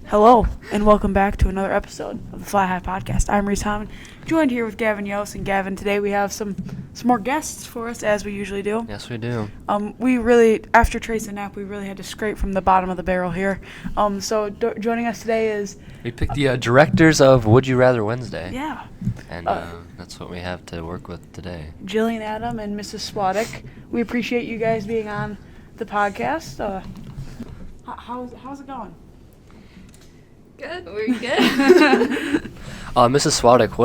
Hello, and welcome back to another episode of the Fly High Podcast. I'm Reese Hammond, joined here with Gavan Yost. And Gavin, today we have some more guests for us, as we usually do. Yes, we do. We really, after Trace and Nap, we really had to scrape from the bottom of the barrel here. Joining us today is... We picked the directors of Would You Rather Wednesday. Yeah. And that's what we have to work with today. Jillian, Adam, and Mrs. Swadek. We appreciate you guys being on the podcast. How's it going? Good. We're good. Mrs. Swadek,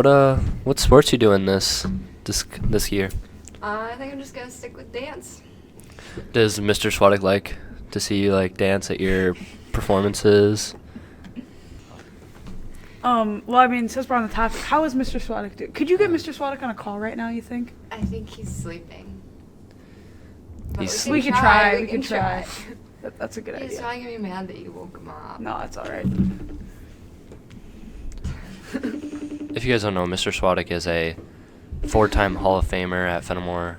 what sports you doing this year? I think I'm just gonna stick with dance. Does Mr. Swadek like to see you dance at your performances? Well, I mean, since we're on the topic, how is Mr. Swadek doing? Could you get Mr. Swadek on a call right now, you think? I think he's sleeping. But We could try. We could try. That's a good idea. He's probably gonna be mad that you woke him up. No, that's all right. If you guys don't know, Mr. Swadek is a 4-time Hall of Famer at Fenimore,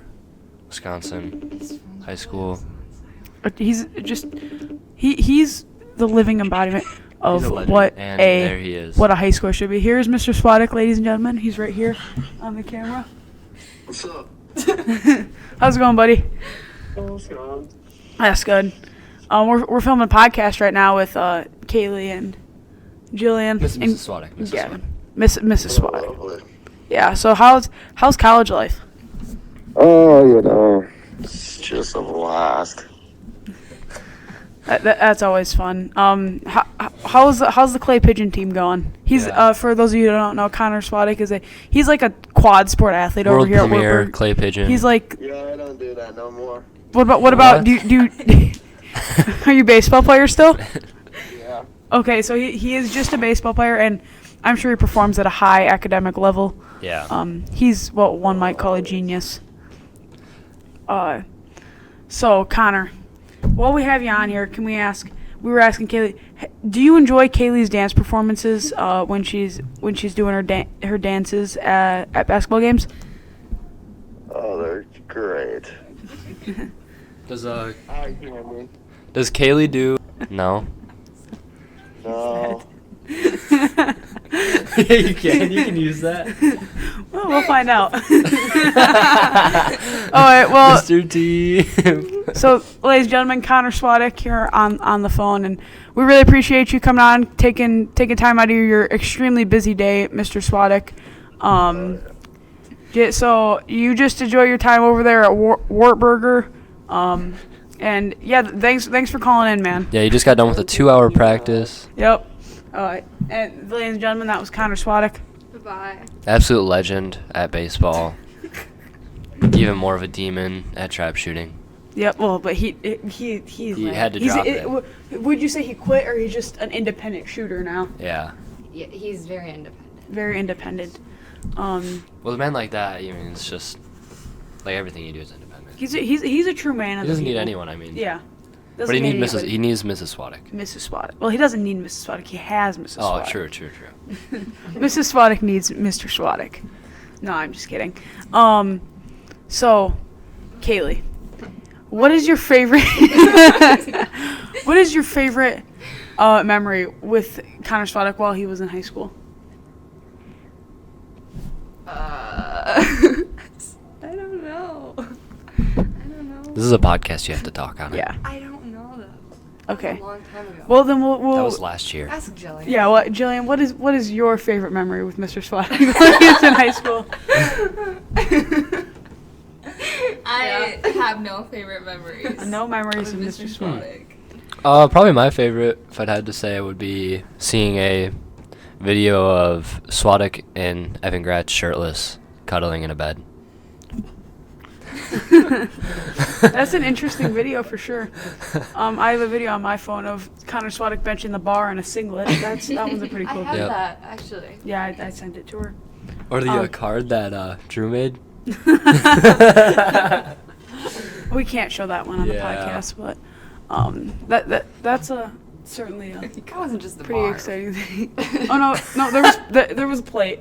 Wisconsin High School. He's the living embodiment of what a high schooler should be. Here's Mr. Swadek, ladies and gentlemen. He's right here on the camera. What's up? How's it going, buddy? What's going on? That's good. We're filming a podcast right now with Kaylee and Jillian. Mrs. Swadek. Mrs. Swadek. Yeah. So how's college life? Oh, it's just a blast. That's always fun. How's the clay pigeon team going? He's for those of you who don't know, Connor Swadek he's like a quad sport athlete World over here premier at Wartburg. clay pigeon. He's like. Yeah, I don't do that no more. What about do you are you a baseball player still? Yeah. Okay, so he is just a baseball player, and I'm sure he performs at a high academic level. Yeah. He's what one might call a genius. So Connor, while we have you on here, can we ask? We were asking Kaylee, do you enjoy Kaylee's dance performances when she's doing her dances at basketball games? Oh, they're great. Does me. Does Kaylee do? No. No. Yeah, you can use that. Well, we'll find out. All right, well, Mr. T. So, ladies and gentlemen, Connor Swadek here on the phone, and we really appreciate you coming on, taking time out of your extremely busy day, Mr. Swadek. So you just enjoy your time over there at Wartburger. And yeah, thanks for calling in, man. Yeah, you just got done with a 2-hour practice. Yep. All right. And ladies and gentlemen, that was Connor Swadek. Goodbye. Absolute legend at baseball. Even more of a demon at trap shooting. Yep. Well, but he had to drop it. Would you say he quit, or he's just an independent shooter now? Yeah. Yeah, he's very independent. Very independent. Well, a man like that, it's just everything you do is independent. He's a true man. He doesn't need anyone. Yeah. But he needs Mrs. Swadek. Mrs. Swadek. Well, he doesn't need Mrs. Swadek. He has Mrs. Swadek. Oh, true. Mrs. Swadek needs Mr. Swadek. No, I'm just kidding. So, Kaylee, what is your favorite? What is your favorite memory with Connor Swadek while he was in high school? I don't know. This is a podcast. You have to talk on it. Yeah. I don't know though. Okay. A long time ago. Well, then we'll. That was last year. Ask Jillian. Yeah. Jillian? What is your favorite memory with Mr. Swadek while he was in high school? I have no favorite memories. No memories of Mr. Swadek. Probably my favorite, if I'd had to say, would be seeing a video of Swadek and Evan Gratz shirtless, cuddling in a bed. That's an interesting video for sure. I have a video on my phone of Connor Swadek benching the bar in a singlet. That one's a pretty cool I have video. that actually. Yeah, I sent it to her. Or the card that Drew made. We can't show that one on the podcast, but that's certainly a That wasn't just the pretty bar. exciting thing. Oh no, there was a plate.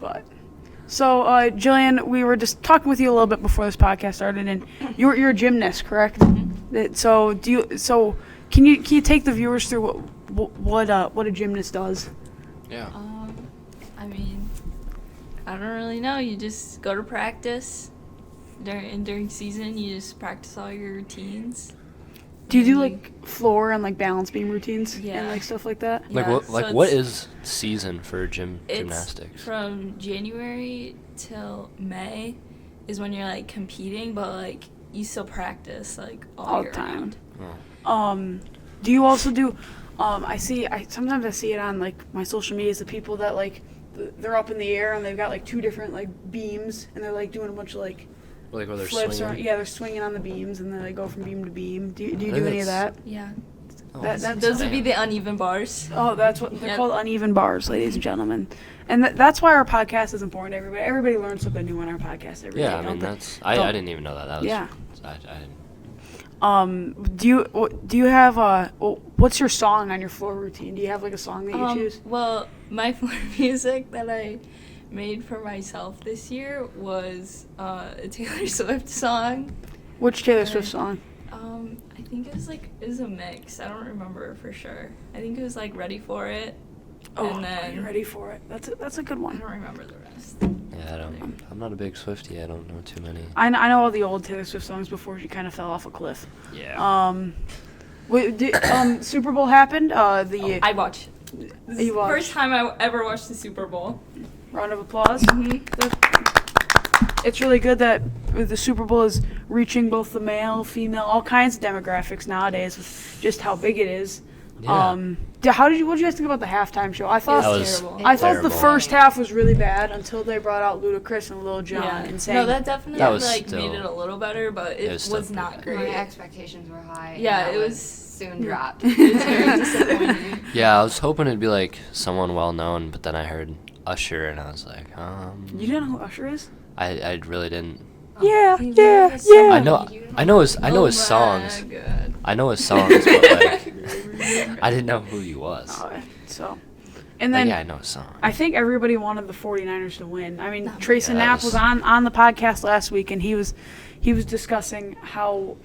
But so Jillian, we were just talking with you a little bit before this podcast started, and you're a gymnast, correct? Mm-hmm. So Can you take the viewers through what a gymnast does? Yeah. I mean, I don't really know. You just go to practice. During season, you just practice all your routines. Do you do And like floor and like balance beam routines and Yeah. like stuff like that? Like Yeah, what? so Like what it's- is season for gymnastics? It's from January till May is when you're like competing, but like you still practice like all the year time. round. Do you also do? I sometimes I see it on like my social medias. The people that like they're up in the air and they've got like 2 different like beams and they're like doing a bunch of like Like where they're flips. swinging. Yeah, they're swinging on the beams and then they go from beam to beam. Do you I do think any of that? that's- Yeah. Oh, That's Those would be the uneven bars. Oh, that's what they're Yep. called, uneven bars, ladies and gentlemen. And that's why our podcast is important to everybody. Everybody learns something new on our podcast every day. Yeah, I don't mean they? that's. I Don't- didn't even know that. That was. Yeah. I didn't. Do you have what's your song on your floor routine? Do you have like a song that you choose? Well, my floor music that I made for myself this year was a Taylor Swift song. Which Taylor Swift song? I think it was a mix. I don't remember for sure. I think it was like Ready for It. Oh, and are you then ready for it? That's a good I one. don't remember the rest. Yeah, I don't. I'm not a big Swiftie. I don't know too many. I know all the old Taylor Swift songs before she kind of fell off a cliff. Yeah. Super Bowl happened. I watched. You watched. First time I ever watched the Super Bowl. Round of applause. Mm-hmm. It's really good that the Super Bowl is reaching both the male, female, all kinds of demographics nowadays with just how big it is. Yeah. What did you guys think about the halftime show? I thought That was terrible. I thought the terrible. first half was really bad until they brought out Ludacris and Lil Jon Yeah. and sang. No, that definitely That was like still- made it a little better, but it was was, still not pretty My great. expectations were high. Yeah, and it that was- soon dropped. It was very disappointing. Yeah, I was hoping it'd be like someone well known, but then I heard Usher and I was like, You don't know who Usher is? I really didn't. Yeah, He yeah, was yeah. I know his Oh songs. my God. I know his songs, but like I didn't know who he was. So, and But then yeah, I know his song. I think everybody wanted the 49ers to win. I mean, Oh, Trace and yeah, Knapp that was was- on the podcast last week, and he was discussing how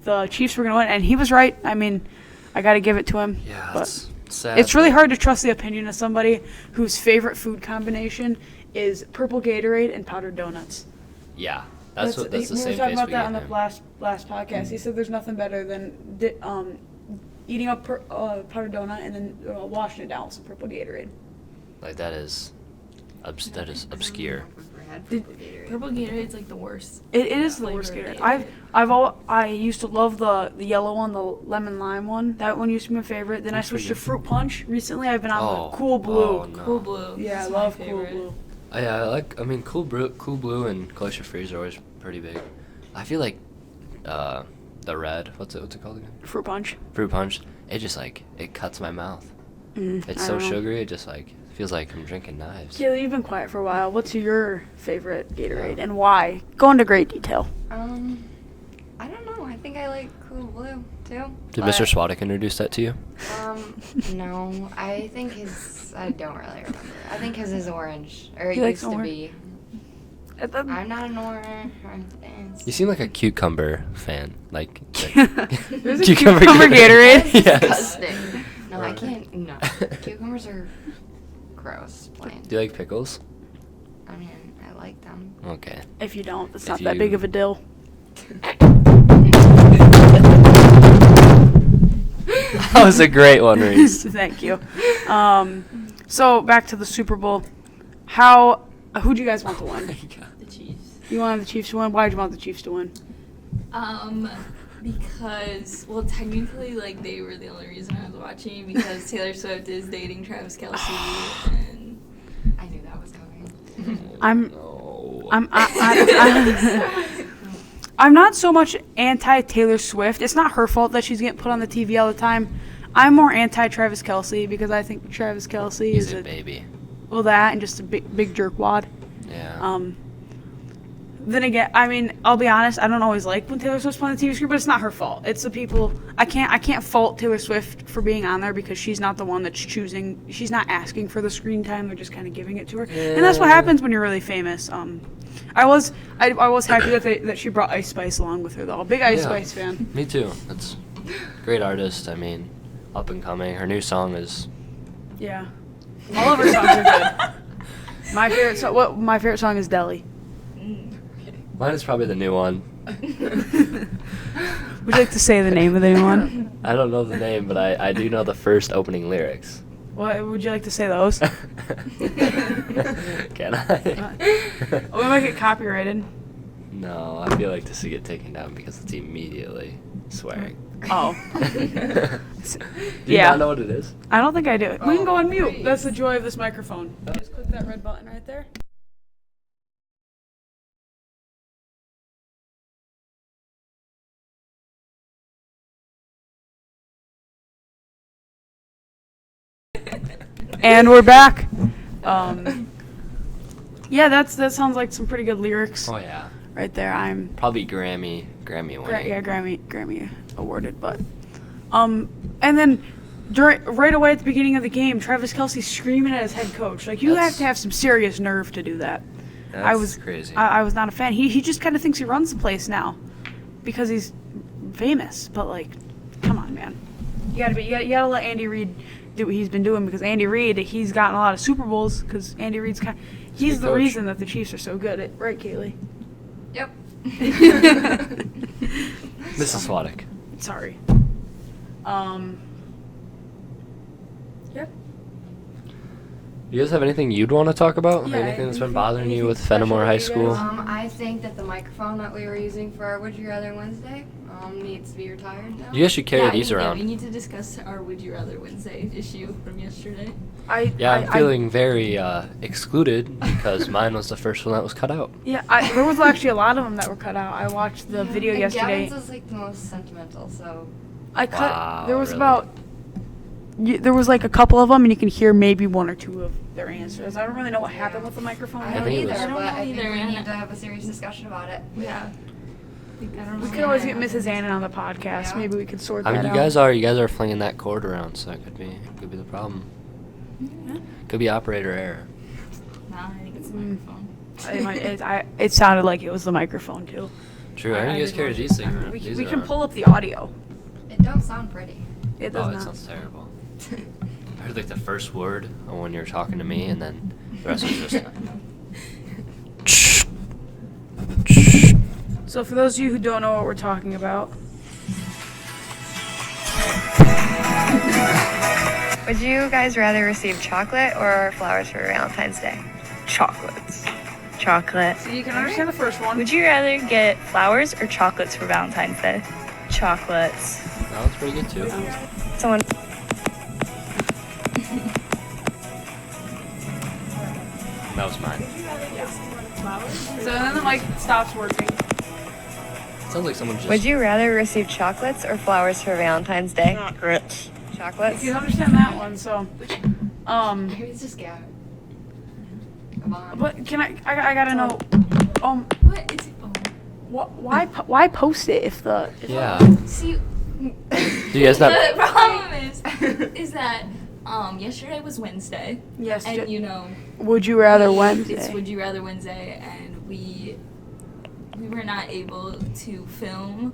the Chiefs were going to win, and he was right. I mean, I got to give it to him. Yeah, but it's sad. it's really but- hard to trust the opinion of somebody whose favorite food combination is purple Gatorade and powdered donuts. Yeah, that's the we same were talking face about we that gave on the him. last podcast. He said there's nothing better than eating a powdered donut and then washing it down with some purple Gatorade. Like that is obscure. Purple Gatorade's like the worst. It is the flavor worst of Gatorade. I used to love the yellow one, the lemon lime one. That one used to be my favorite. Then I That's switched to pretty fruit punch. Recently, I've been on Oh, the Cool Blue. oh, no. Cool Blue. Yeah, I is my love Cool favorite. Blue. Yeah, I mean, Cool Blue and Glacier Freeze are always pretty big. I feel like the red, what's it called again? Fruit punch. Fruit Punch. It just like it cuts my mouth. It's I so don't know. sugary. It just like feels like I'm drinking knives. Kaylee, you've been quiet for a while. What's your favorite Gatorade and why? Go into great detail. I don't know. I think I like Cool Blue too. Did but, Mr. Swadek introduce that to you? No. I think I don't really remember. I think his is orange, or it He likes used to orange. be. I'm not an orange fan. You seem like a cucumber fan. Like There's a cucumber Gatorade. Yes. Disgusting. No, I can't. No, cucumbers are gross. Plain. Do you like pickles? I mean, I like them. Okay. If you don't, it's If not that big you- of a deal. That was a great one, Reese. Thank you. So back to the Super Bowl. Who do you guys want to win? The Chiefs. You wanted the Chiefs to win. Why did you want the Chiefs to win? Because, well, technically, like, they were the only reason I was watching because Taylor Swift is dating Travis Kelce, and I knew that was coming. I'm not so much anti Taylor Swift. It's not her fault that she's getting put on the TV all the time. I'm more anti Travis Kelce because I think Travis Kelce He's is a baby. well, that and just a big jerkwad. Yeah. Then again, I mean, I'll be honest. I don't always like when Taylor Swift's on the TV screen, but it's not her fault. It's the people. I can't fault Taylor Swift for being on there because she's not the one that's choosing. She's not asking for the screen time. They're just kind of giving it to her, and that's what happens when you're really famous. I was happy that she brought Ice Spice along with her though. Big Ice Yeah. Spice fan. Me too. That's great artist. I mean, up and coming. Her new song is. Yeah. All of her songs are good. My favorite song is Deli. Mine is probably the new one. Would you like to say the name of the new one? I don't know the name, but I do know the first opening lyrics. What would you like to say those? Can I? We might get copyrighted. No, I feel like this would get taken down because it's immediately swearing. Oh. Do you Yeah. not know what it is? I don't think I do. We can go on mute. please. That's the joy of this microphone. Just click that red button right there. And we're back. Yeah, that sounds like some pretty good lyrics Oh yeah, right there. I'm probably Grammy winning. Grammy awarded, but and then right away at the beginning of the game, Travis Kelce screaming at his head coach. Like, you have to have some serious nerve to do that. That's crazy. I was not a fan. He just kind of thinks he runs the place now because he's famous. But like, come on, man. You gotta let Andy Reid do what he's been doing, because Andy Reid, he's gotten a lot of Super Bowls because Andy Reid's he's Good the coach. reason that the Chiefs are so good. Right, Kaylee? Yep. Mrs. Swadek. Sorry. Yeah. You guys have anything you'd want to talk about? Yeah, Anything that's been anything- bothering you anything with special Fenimore that High you School? guys- I think that the microphone that we were using for our Would You Rather Wednesday needs to be retired now. You guys should carry Yeah, these we around. need to discuss our Would You Rather Wednesday issue from yesterday. Yeah, I'm feeling very excluded because mine was the first one that was cut out. Yeah, there was actually a lot of them that were cut out. I watched the video And yesterday. Gavin's is like the most sentimental, so. I cut. Wow, there was really? there was like a couple of them, and you can hear maybe one or two of their answers. I don't really know what happened with the microphone. I I don't think it either, was- I don't but know I think either, we and- need to have a serious discussion about it. Yeah. I don't We know. could always get Mrs. Annan on the podcast. Yeah. Maybe we could sort I that mean, out. you guys are flinging that cord around, so it could be the problem. Could be operator error. Nah, I think it's the Mm. microphone. It sounded like it was the microphone too. True. I I think you guys didn't carry watch these things around. We These can are pull on. up the audio. It don't sound pretty. It Oh, does that not. sounds terrible. I heard like the first word when you were talking to me, and then the rest was just. So for those of you who don't know what we're talking about, Would you guys rather receive chocolate or flowers for Valentine's Day? Chocolates. Chocolate. so you can understand the first one. Would you rather get flowers or chocolates for Valentine's Day? Chocolates. That was pretty good too. Someone That was mine. So then the mic stops working. Sounds like someone just. Would you rather receive chocolates or flowers for Valentine's Day? Chocolates. Chocolates? You can understand that one. So, Maybe it's just Gavin. Come on. but can I gotta know, What is it? Oh. why post it if the Yeah. See, Do you guys not? the problem is that yesterday was Wednesday, yes, and you know, would you rather it's Wednesday? Would You Rather Wednesday, and we were not able to film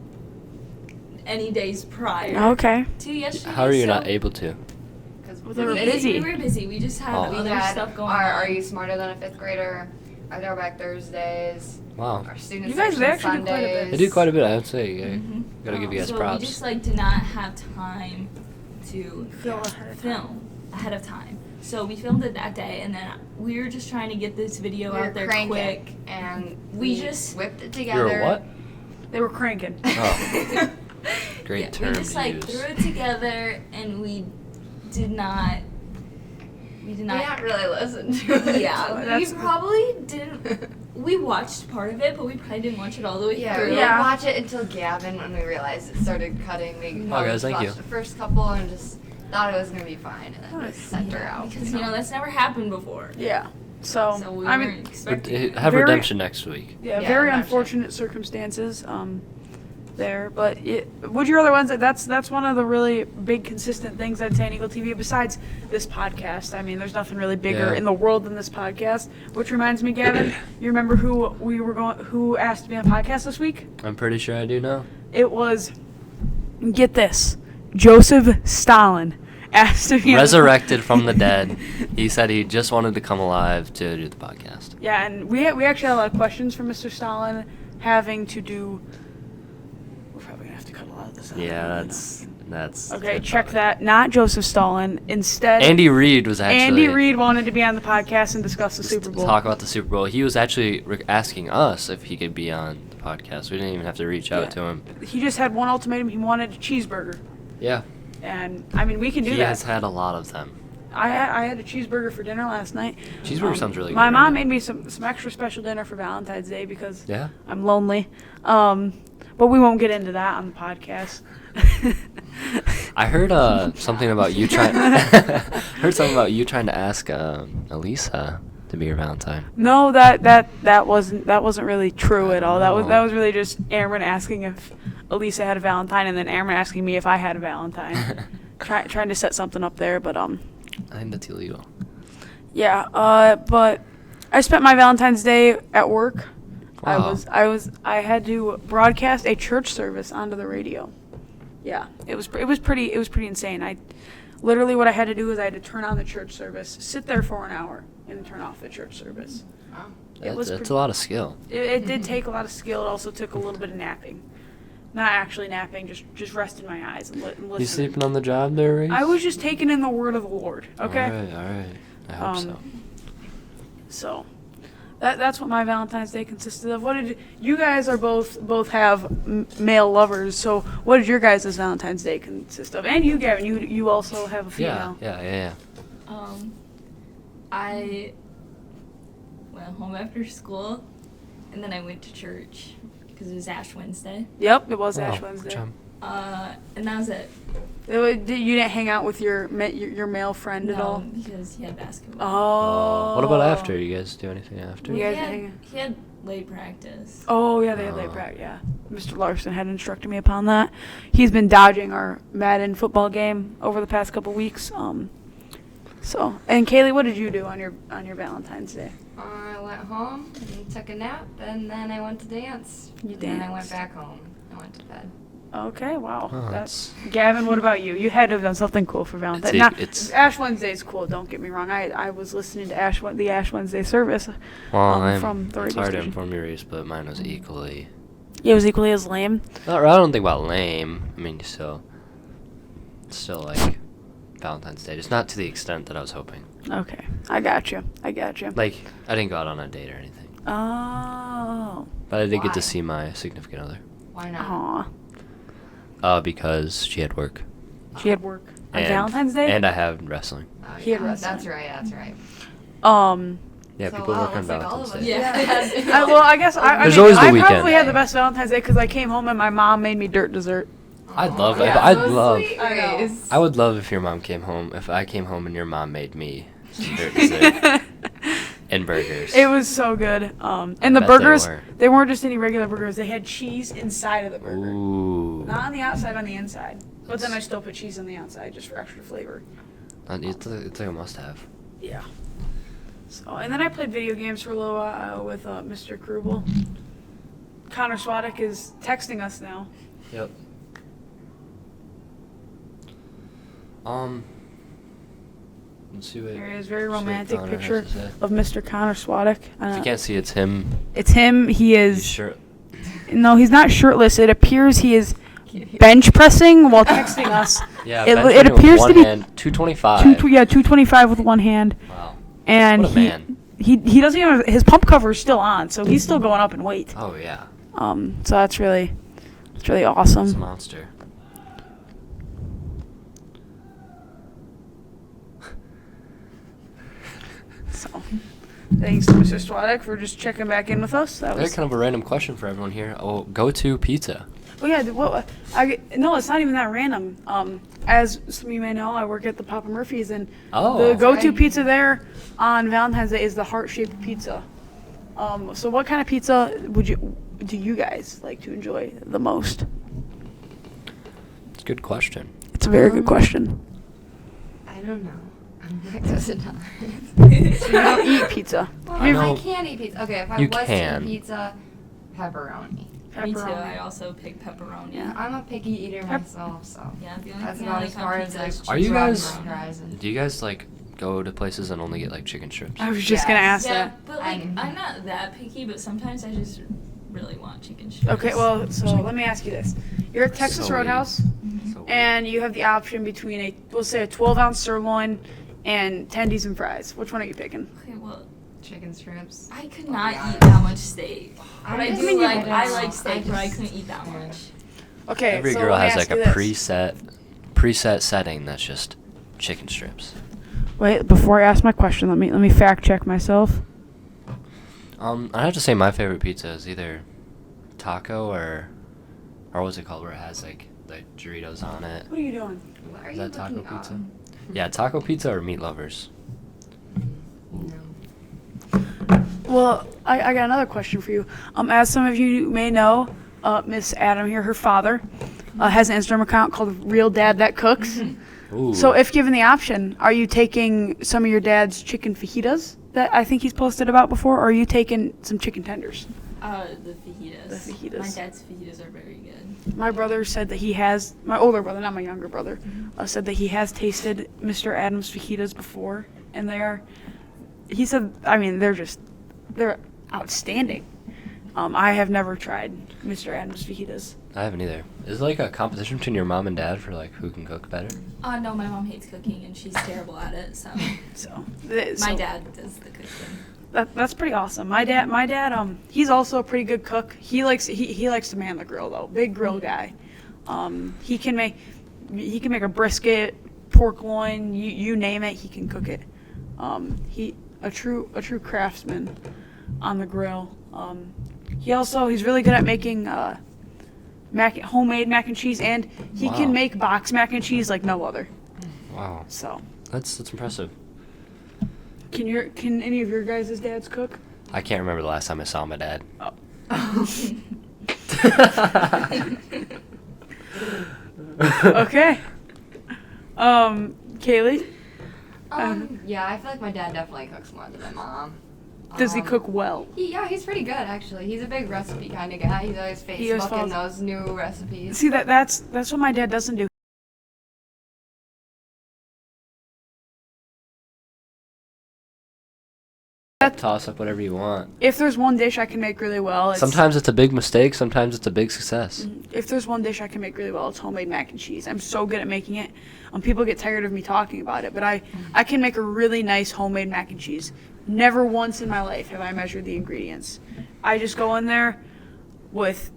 any days prior Okay. to yesterday. How are you so not able to? Because They were busy. We were busy. We just had Oh. we other had stuff going Are on. You Smarter Than a Fifth Grader? Our Throwback Thursdays. Wow. Our student You guys section actually do quite a bit. Sundays. They do quite a bit, I would say. Yeah. Mhm. Gotta give you guys so props. we just did not have time to film ahead of time. So we filmed it that day, and then we were just trying to get this video We were out there cranking, quick. and We we just- whipped it You together. were what? They were cranking. Oh. Great Yeah, term we just to use. threw it together, and we did not. We did We not. didn't really listen to it. Yeah, we That's- probably didn't. We watched part of it, but we probably didn't watch it all the way Yeah, through. we didn't Yeah. watch it until Gavin when we realized it started cutting. We probably guys, thank watched you. the first couple and just thought it was gonna be fine, and then Nice. just sent her out. Because you know that's never happened before. Yeah. So, So we I weren't mean, But, expecting. have Very- redemption next week. yeah, Yeah, very redemption. unfortunate circumstances. There, but would you rather Wednesday? That's one of the really big consistent things at San Eagle TV. Besides this podcast, I mean, there's nothing really bigger Yeah. in the world than this podcast. Which reminds me, Gavin, you remember who asked to be on the podcast this week? I'm pretty sure I do now. It was, get this, Joseph Stalin asked to be on the Resurrected from the dead. He said he just wanted to come alive to do the podcast. Yeah, and we actually had a lot of questions from Mr. Stalin having to do. We're probably gonna have to cut a lot of this out. Yeah, that's Okay, good check topic. that. Not Joseph Stalin. Instead, Andy Reid was actually. Andy Reid wanted to be on the podcast and discuss the Super Bowl. Talk about the Super Bowl. He was actually asking us if he could be on the podcast. We didn't even have to reach out to him. He just had one ultimatum. He wanted a cheeseburger, Yeah. and I mean we can do He that. has had a lot of them. I had a cheeseburger for dinner last night. Cheeseburger sounds really good. My right mom now. made me some extra special dinner for Valentine's Day because Yeah. I'm lonely. But we won't get into that on the podcast. I heard something about you trying. Heard something about you trying to ask Elisa to be your Valentine. No, that wasn't really true at all. That was really just Aaron asking if Elisa had a Valentine, and then Aaron asking me if I had a Valentine. Trying to set something up there, but I think that's illegal. yeah. But I spent my Valentine's Day at work. Wow. I had to broadcast a church service onto the radio. Yeah, it was pretty insane. Literally what I had to do is I had to turn on the church service, sit there for an hour, and turn off the church service. That's a lot of skill. It did take a lot of skill. It also took a little bit of napping. Not actually napping, just resting my eyes and listening. You sleeping on the job there, Reese? I was just taking in the word of the Lord. Okay. All right. I hope so. So, that's what my Valentine's Day consisted of. What did you guys are both have male lovers? So, what did your guys' Valentine's Day consist of? And you, Gavin, you also have a female. Yeah. I went home after school, and then I went to church because it was Ash Wednesday. Yep, it was Wow, Ash good Wednesday. job. And that was it. You didn't hang out with your male friend at all? Because he had basketball. Oh. What about after? You guys do anything after? You guys he, had, hang- he had late practice. Oh, yeah, they had late practice, yeah. Mr. Larson had instructed me upon that. He's been dodging our Madden football game over the past couple weeks. So, and Kaylee, what did you do on your Valentine's Day? I went home and took a nap, and then I went to dance. You And then I went danced. back home. I went to bed. Okay, wow. Oh, That's Gavin, what about you? You had to have done something cool for Valentine's. It's- Now, it's- Ash Wednesday's cool, don't get me wrong. I was listening to the Ash Wednesday service Well, from the it's radio hard to station. inform you, Reese, but mine was equally. It was equally as lame. I don't think about lame. I mean, still like Valentine's Day, just not to the extent that I was hoping. Okay, I got you. Like, I didn't go out on a date or anything, Oh. but I did get Why? to see my significant other. Why not? Aw. Because she had work. She had work on And- Valentine's Day? And I have wrestling. Oh, He had yeah, wrestling. that's right. That's right. Yeah, So, people wow, work on looks like all Valentine's of us. Day. Yeah. Well, I guess I There's mean, always the I weekend. probably had the best Valentine's Day because I came home and my mom made me dirt dessert. I'd love Yeah, I'd so love. sweet, I know. Grace. I would love if your mom came home. If I came home and your mom made me some dirt dessert and burgers. It was so good. And the bet they burgers, were. they weren't just any regular burgers. They had cheese inside of the burger. Ooh. Not on the outside, on the inside. But then I still put cheese on the outside just for extra flavor. It's like a must-have. Yeah. So, and then I played video games for a little while with Mr. Krubel. Connor Swadek is texting us now. Yep. Let's see what. Here is a very let's see what romantic Connor has picture to say. of Mr. Connor Swadek. If you can't see, it's him. It's him. He He's is. sure. No, he's not shirtless. It appears he is bench pressing while texting us. Yeah. It- benching it with appears one to be hand, 225. 225 with one hand. Wow. And What a man. he doesn't even his pump cover is still on, so he's still going up in weight. Oh yeah. So that's really It's a awesome. monster. So thanks to Mr. Swadek for just checking back in with us. That I got was kind of a random question for everyone here. Oh, go-to pizza. Oh yeah, no, it's not even that random. As some of you may know, I work at the Papa Murphy's, and Oh. the go-to Right. pizza there on Valentine's Day is the heart-shaped pizza. So what kind of pizza do you guys like to enjoy the most? It's a good question. It's a very good question. I don't know. I'm lactose intolerant. So you don't eat pizza. Well, I I know- can't eat pizza. Okay, if I You was to can. eat pizza, pepperoni. Me too. Pepperoni. I also pick pepperoni. Yeah, I'm a picky eater myself, so Yeah, the only that's thing about I as like far on as pizza like is Are you cheese guys- fries. horizon. Do you guys like go to places and only get like chicken strips? I was just gonna ask Yeah, that. but like I'm not that picky, but sometimes I just really want chicken strips. Okay, well, so let me ask you this: you're at Texas So Roadhouse, So weird. and you have the option between we'll say a 12-ounce sirloin and tendies and fries. Which one are you picking? Okay, well, Chicken strips. I could not eat that much steak. But I just- do like don't I know. like steak, but I just- couldn't eat that yeah. much. Okay, Every so girl let me has ask like a you this. preset setting that's just chicken strips. Wait, before I ask my question, let me fact check myself. I have to say my favorite pizza is either taco or what's it called where it has like the Doritos on it. What are you doing? What are Is you that taco looking pizza? up? Yeah, taco pizza or meat lovers. No. Well, I got another question for you. As some of you may know, Miss Adam here, her father, has an Instagram account called Real Dad That Cooks. Ooh. So if given the option, are you taking some of your dad's chicken fajitas that I think he's posted about before, or are you taking some chicken tenders? The fajitas. The fajitas. My dad's fajitas are very good. My brother said that he has, my older brother, not my younger brother, said that he has tasted Mr. Adams fajitas before, and he said, I mean, they're outstanding. I have never tried Mr. Adams fajitas. I haven't either. Is it like a competition between your mom and dad for like who can cook better? No, my mom hates cooking and she's terrible at it. So My my dad does the cooking. That's pretty awesome. My dad, he's also a pretty good cook. He likes to man the grill though. Big grill guy. He can make a brisket, pork loin, you name it, he can cook it. He a true craftsman on the grill. He's really good at making homemade mac and cheese, and he Wow. can make box mac and cheese like no other. Wow, So, that's impressive. can any of your guys' dads cook? I can't remember the last time I saw my dad. Okay. Kaylee, Yeah, I feel like my dad definitely cooks more than my mom. does he cook well? He's pretty good actually. He's a big recipe kind of guy. He's always He always Facebooking follows- those new recipes. See that's what my dad doesn't do. Toss up whatever you want. If there's one dish I can make really well, Sometimes it's a big mistake, sometimes it's a big success. if there's one dish I can make really well, it's homemade mac and cheese. I'm so good at making it. People get tired of me talking about it, but I can make a really nice homemade mac and cheese. Never once in my life have I measured the ingredients. I just go in there with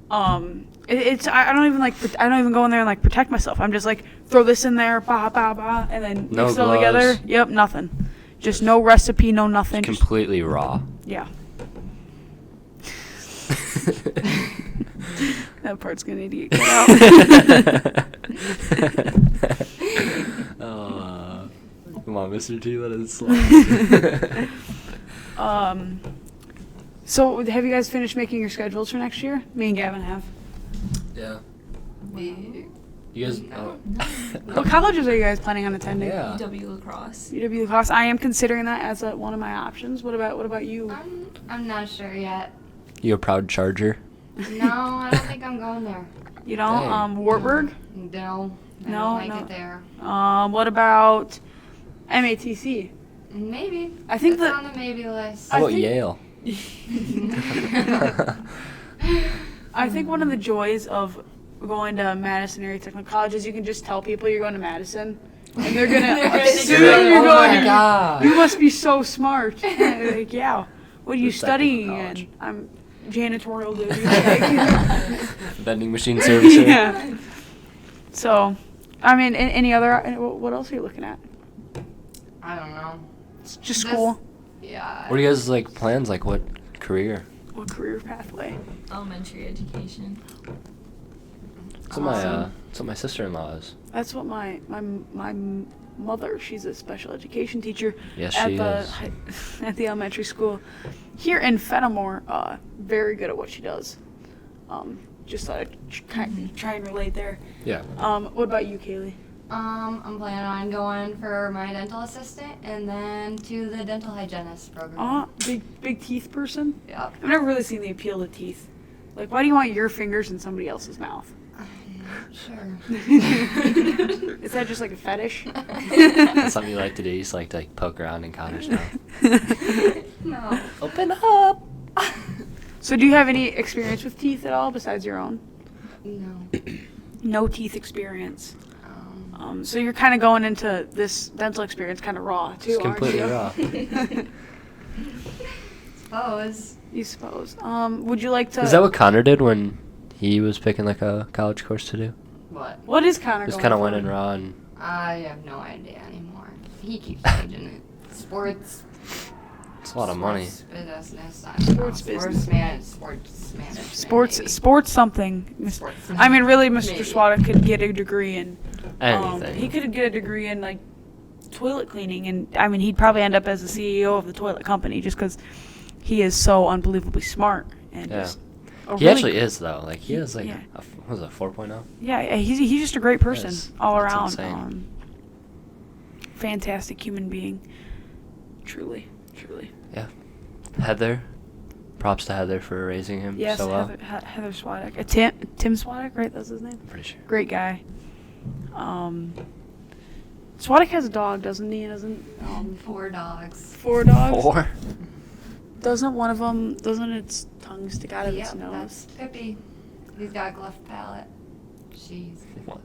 I don't even go in there and like protect myself. I'm just like throw this in there, ba ba ba, and then No mix it all together. gloves. Yep, nothing. Just no recipe, no nothing. Just, Completely raw. yeah. That part's gonna need to get out. Come on, Mr. T, let it slide. So have you guys finished making your schedules for next year? Me and Gavin have. Yeah. The- You guys. No. What colleges are you guys planning on attending? Yeah. UW lacrosse. UW lacrosse. I am considering that as one of my options. What about you? I'm not sure yet. You a proud Charger? No, I don't think I'm going there. You know, Dang. Wartburg. No, I No, don't like no. it there. What about MATC? Maybe. I think it's that- on the maybe list. How about think- Yale? I think one of the joys of going to Madison area technical college is you can just tell people you're going to Madison, and they're gonna assume You're like, you're "Oh going. my God." You must be so smart. And they're like, yeah. What are you It's technical studying college. in? I'm janitorial duty. Vending machine servicer. Yeah. So, I mean, any other? What else are you looking at? I don't know. It's just This- school. Yeah. What are you guys like plans? Like what career? What career pathway? Elementary education. That's what my sister-in-law is. That's what my mother. She's a special education teacher Yes, at she the is. at the elementary school here in Fenimore. Very good at what she does. Just thought I'd try and relate there. Yeah. What about you, Kaylee? I'm planning on going for my dental assistant and then to the dental hygienist program. Big teeth person. Yep. I've never really seen the appeal to teeth. Like, why do you want your fingers in somebody else's mouth? Sure. Is that just like a fetish? That's something you like to do. You just like to poke around in Connor's mouth. No. Open up. So do you have any experience with teeth at all besides your own? No. No teeth experience. So you're kind of going into this dental experience kind of raw too, It's completely raw. Suppose. You suppose. Would you like to? Is that what Connor did when he was picking like a college course to do? What? What is Connor? Just going kind of for? went in raw and. I have no idea anymore. He keeps changing it. Sports. It's a lot of money. Business. Sports business. Sports management. Sports something. Sports. I mean, really, Mr. Maybe. Swadek could get a degree in. Anything. He could get a degree in like toilet cleaning, and I mean, he'd probably end up as the CEO of the toilet company just because he is so unbelievably smart and Yeah. just. He actually is though. Like he has like Yeah. what was it 4.0? Yeah, he's just a great person all that's around. insane. Fantastic human being. Truly. Yeah. Heather. Props to Heather for raising him Yes, so well. Heather Swadek. Tim Swadek, right? That's his name. I'm pretty sure. Great guy. Swadek has a dog, doesn't he? Doesn't 4 dogs. 4 dogs? 4. Doesn't one of them? Doesn't its tongue stick out of its Yep, nose? that's Pippi. He's got a cleft palate. Jeez. What?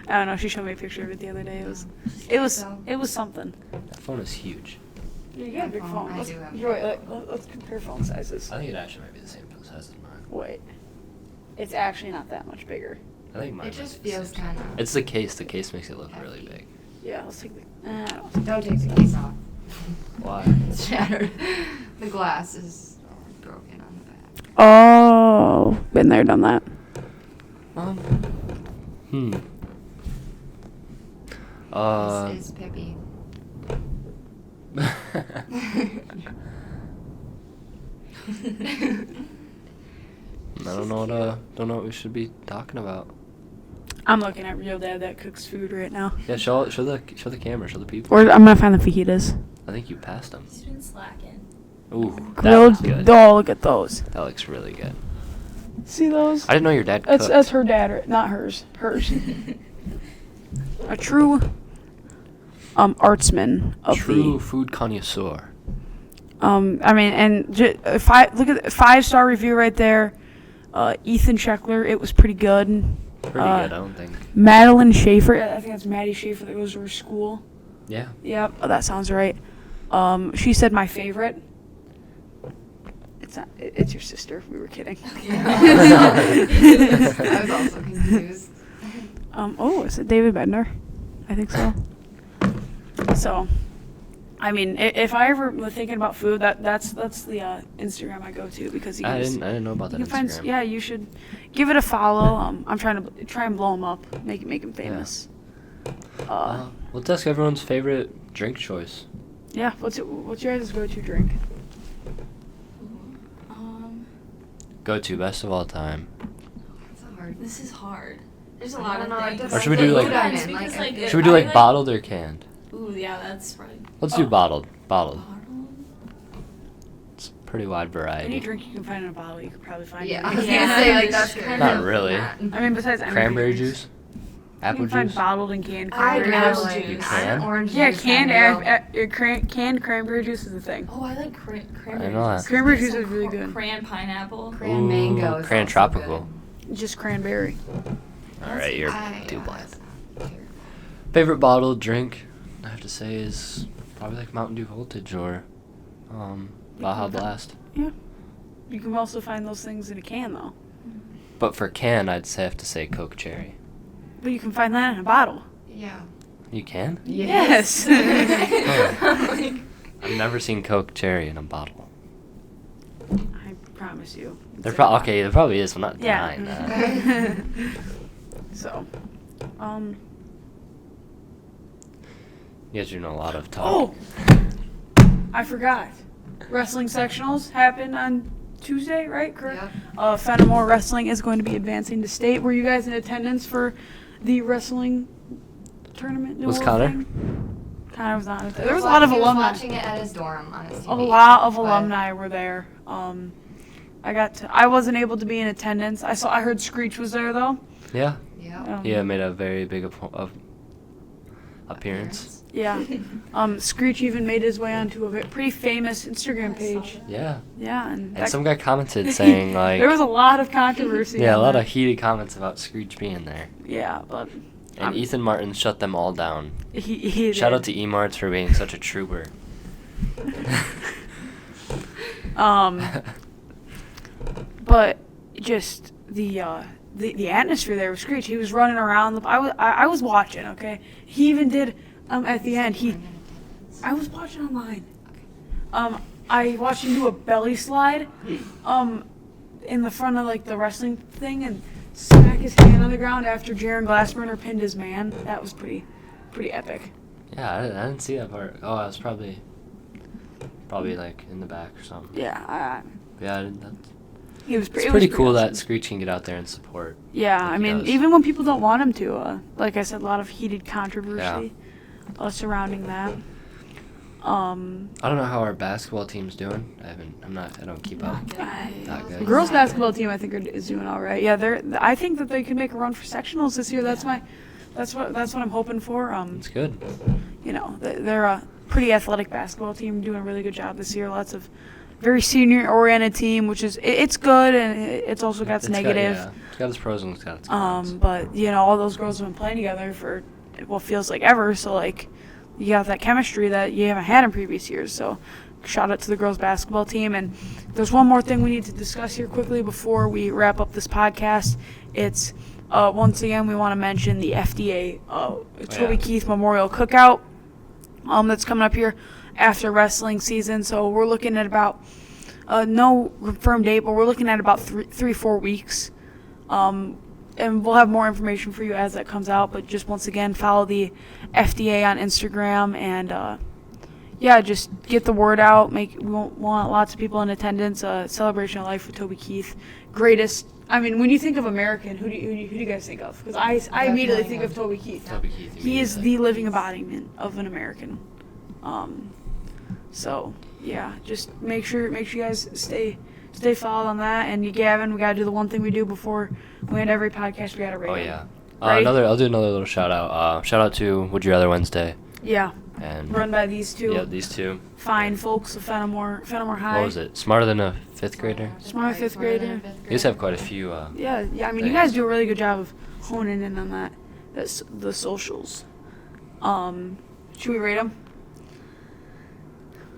I don't know. She showed me a picture of it the other day. It was something. That phone is huge. You got a big phone. I do have a big Wait, let's compare phone sizes. I think it actually might be the same size as mine. Wait, it's actually not that much bigger. I think mine. It just might be the feels same. kind of. It's the case. The case makes it look really big. Yeah, let's take the. I don't think- Don't take the case off. Why? It's shattered. The glass is broken on the back. Oh, been there, done that. This is Pippi. I don't know what we should be talking about. I'm looking at Real Dad that cooks food right now. Yeah, show the camera, show the people. Or I'm gonna find the fajitas. I think you passed them. He's been slacking. Ooh, that Grilled. looks good. Oh, look at those. That looks really good. See those? I didn't know your dad cooked. That's her dad, right? Not hers. Hers. A true artsman of True food connoisseur. I mean, and look at the 5-star review right there. Ethan Scheckler, it was pretty good. Pretty good, I don't think. Madeline Schaefer, I think that's Maddie Schaefer that goes to her school. Yeah. Yep, that sounds right. She said my favorite. It's not. It's your sister. We were kidding. I was also confused. Oh, is it David Bender? I think so. So, I mean, if I ever was thinking about food, that's the Instagram I go to because I didn't know about that you can Instagram. yeah, you should give it a follow. I'm trying to try and blow him up, make him famous. Let's ask everyone's favorite drink choice. Yeah. What's your guys' go-to drink? Go to best of all time. That's hard. This is hard. There's a I lot don't of know, it things. depends Or should we do, what like- mood I'm Depends, in, because, like, like, if- Should we do like bottled or canned? Ooh, yeah, that's right. Let's do bottled. Bottled? It's a pretty wide Any variety. drink you can find in a bottle, you could probably find. Yeah, in I a was can. gonna say like that's kind Not of really. not- I mean, besides energy Cranberry drinks. juice? You Apple can find juice? bottled and canned I cranberry know, juice. like, You I'm can? orange Yeah, juice canned kind of canned cranberry juice is a thing. Oh, I like cranberry know that. juice. Cranberry Get juice some is really good. Cran pineapple. Cran mango Ooh, is cran also tropical. Just cranberry. Alright, you're I- too yeah, blind. that's not terrible. Favorite bottled drink, I have to say, is probably like Mountain Dew Voltage or Baja Blast. Yeah. You can also find those things in a can though. But for can, I'd have to say Coke Cherry. But you can find that in a bottle. Yeah. You can? Yes. I've never seen Coke Cherry in a bottle. I promise you. There probably is. I'm not Yeah. denying that. So, You guys do know a lot of talk. oh, I forgot. Wrestling sectionals happen on Tuesday, right? Correct. Yep. Fenimore Wrestling is going to be advancing to state. Were you guys in attendance for the wrestling tournament? Was Noel Connor? thing? Connor was not. There was a lot of He was alumni. watching it at his dorm on his TV. A lot of but- alumni were there. I wasn't able to be in attendance. I heard Screech was there though. Yeah. Yeah. He made a very big appearance. Yeah. Screech even made his way onto a pretty famous Instagram page. Yeah. Yeah, And some guy commented saying like. there was a lot of controversy. Yeah, a on lot that. of heated comments about Screech being there. Yeah, but. And Ethan Martin shut them all down. He Shout did. out to E-Marts for being such a trooper. But just the atmosphere there was Screech. He was running around. I was watching. Okay, he even did at the end. I was watching online. I watched him do a belly slide, in the front of like the wrestling thing and smack his hand on the ground after Jaron Glassburner pinned his man. That was pretty epic. Yeah, I didn't see that part. Oh, I was probably like in the back or something. Yeah, Yeah, it's pretty cool that Screech can get out there and support. Yeah, like I he mean, does. even when people don't want him to, like I said, a lot of heated controversy surrounding that. I don't know how our basketball team's doing. I don't keep up. Not good. Girls basketball team, I think, is doing all right. Yeah, I think that they could make a run for sectionals this year. That's what I'm hoping for. It's good. You know, they're a pretty athletic basketball team, doing a really good job this year. Lots of very senior-oriented team, which is it's good, and it's also got its negative. It's got its pros and it's got its cons. But you know, all those girls have been playing together for what feels like ever. So like, you got that chemistry that you haven't had in previous years. So, shout out to the girls basketball team. And there's one more thing we need to discuss here quickly before we wrap up this podcast. It's once again we want to mention the FDA Toby Keith Memorial Cookout that's coming up here after wrestling season. So we're looking at about no confirmed date, but we're looking at about 3-4 weeks. And we'll have more information for you as that comes out. But just once again, follow the FDA on Instagram and just get the word out. We want lots of people in attendance. Celebration of life with Toby Keith, greatest. I mean, when you think of American, who do you guys think of? Because I immediately think of Toby Keith. Toby Keith. He is the living embodiment of an American. So yeah, just make sure you guys stay followed on that. And Gavin, we gotta do the one thing we do before we end every podcast. We gotta rate. Oh him. yeah. Right? I'll do another little shout out. Shout out to Would You Rather Wednesday. Yeah. And Run by these two. Yeah, these two. Fine folks of Fenimore High. What was it? Smarter than a fifth grader. Smart fifth grader. You guys have quite a few. Yeah. I mean, you guys do a really good job of honing in on that. That's the socials. Should we rate them?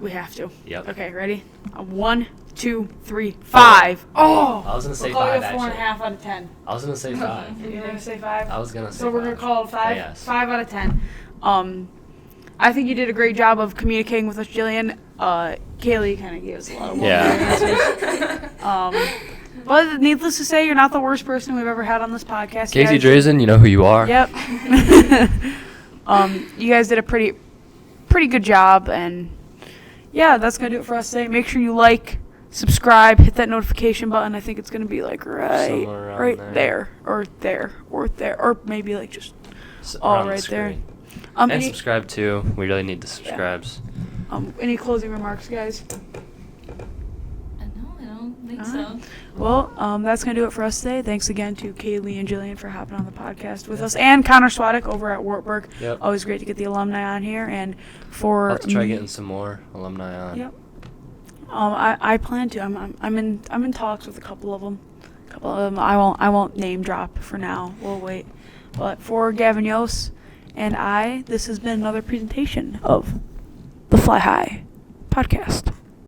We have to. Yep. Okay, ready? 1, 2, 3, 5. Oh! I was gonna say We'll call 5 it a 4.5 actually. out of 10. I was gonna say 5. You're gonna say 5? I was gonna say. So we're gonna 5. call it 5. Yes. 5 out of 10. I think you did a great job of communicating with us, Jillian. Kaylee kind of gave us a lot of answers. But needless to say, you're not the worst person we've ever had on this podcast. Casey guys. Drazen, you know who you are. Yep. You guys did a pretty good job, and yeah, that's gonna do it for us today. Make sure you like, subscribe, hit that notification button. I think it's gonna be like right there, or maybe like just all Around the right there. screen. And Any subscribe too. We really need the subscribes. any closing remarks, guys? No, I don't think so. Alright. Well, that's going to do it for us today. Thanks again to Kaylee and Jillian for hopping on the podcast with us, and Connor Swadek over at Wartburg. Yep. Always great to get the alumni on here, and for I'll have to try getting some more alumni on. Yep. I plan to. I'm in talks with a couple of them. I won't name drop for now. We'll wait. But for Gavin Yost and this has been another presentation of the Fly High podcast.